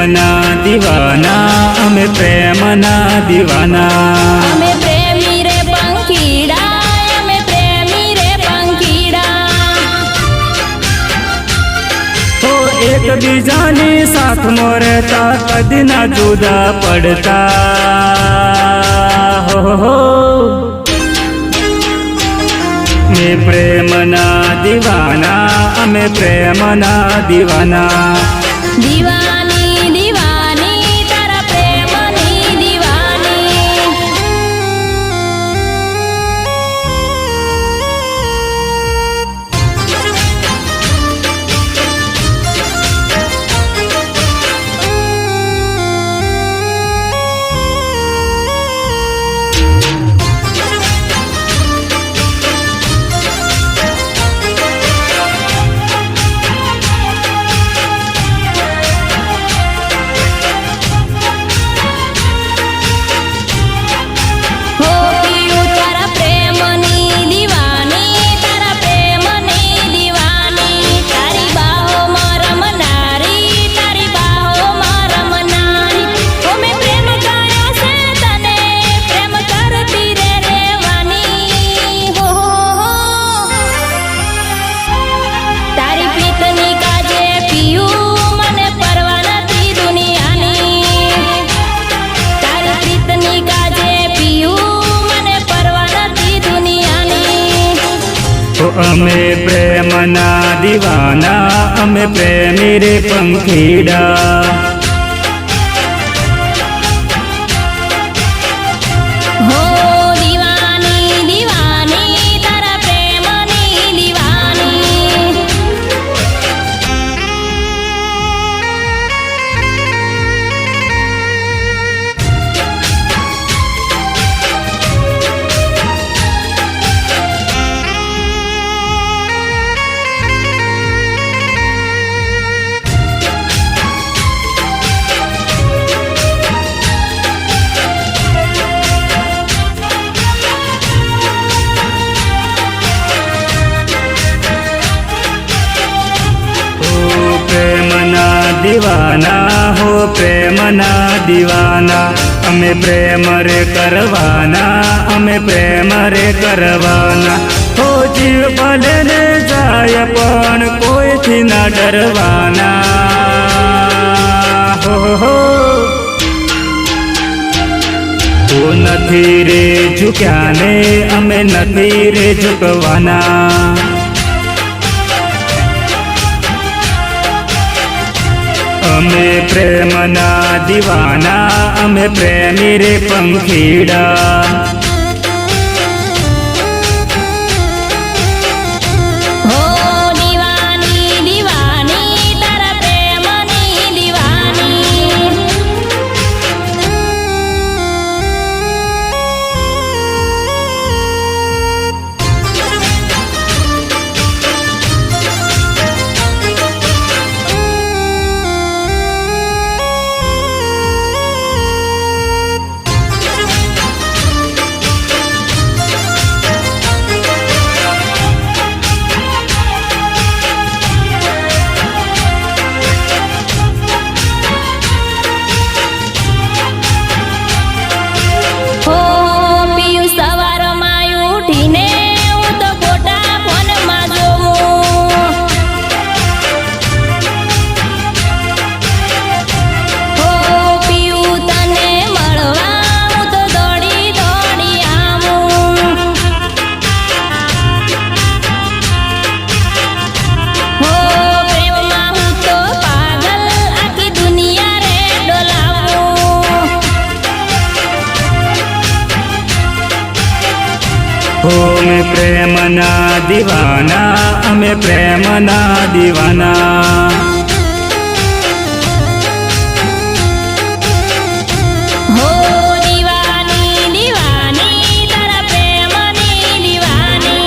પ્રેમના દીવાના અમે પ્રેમના દીવાના અમે પ્રેમી રે પંખીડા અમે પ્રેમી રે પંખીડા તો એકબીજાની સાથમાં રહેતા કદી ના જુદા પડતા હો મેં પ્રેમના દીવાના અમે પ્રેમના દીવાના દીવાની દીવાની તારા પ્રેમની દીવાની હો પિયું તારા પ્રેમની દીવાની તારા પ્રેમની દીવાની તારી બાહોમાં રમનારી તારી બાહોમાં રમનારી ઓ મેં પ્રેમ કર્યો છે તને પ્રેમ કરતી રે રેવાની હો તારી પ્રીતની કાજે પિયું મને પરવા નથી દુનિયાની તારી પ્રીતની કાજે પિયું મને પરવા નથી દુનિયાની તો અમે પ્રેમના દીવાના અમે પ્રેમી રે પંખીડા હો દીવાની દીવાની તારા પ્રેમની દીવાની દીવાના હો પ્રેમના દીવાના અમે પ્રેમ રે કરવાના અમે પ્રેમ રે કરવાના હો જીવ ભલે ને જાય પણ કોઈથી ના ડરવાના હો તો નથી રે ઝુક્યા ને અમે નથી રે ઝુકવાના અમે પ્રેમના દીવાના અમે પ્રેમી રે પંખીડા હો દીવાની દીવાની તારા પ્રેમની દીવાની હો પિયું સવારમાં ઉઠીને હું તો ફોટા ફોનમાં જોઉં હો પિયું તને મળવા હું તો દોડી દોડી આવું હો પ્રેમમાં હું તો પાગલ આખી દુનિયા રે ડોલાવું હો અમે પ્રેમના દીવાના અમે પ્રેમના દીવાના હો દીવાની દીવાની તારા પ્રેમની દીવાની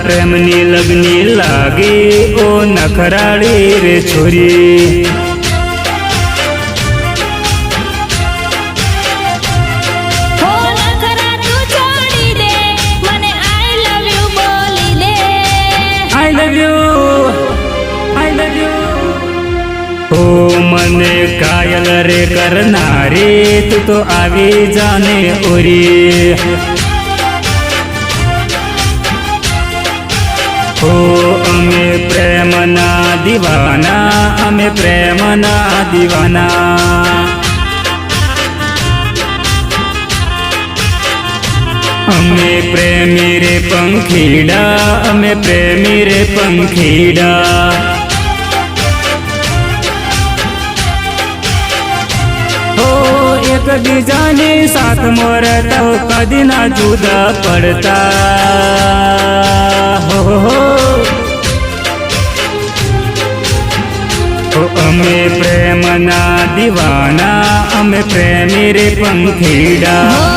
પ્રેમની લગની લાગી ઓ નખરાળી રે છોરી હો નખરા તું છોડી દે મને આઈ લવ યુ બોલી દે આઈ લવ યુ ઓ મને કાયલ રે કરનારી તું તો આવી જાને ઓરી ઓ અમે પ્રેમના દીવાના અમે પ્રેમના દીવાના અમે પ્રેમી રે પંખીડા અમે પ્રેમી રે પંખીડા ઓ એકબીજાની સાથ મોરતા કદી ના જુદા પડતા હો અમે પ્રેમના દીવાના અમે પ્રેમી રે પંખીડા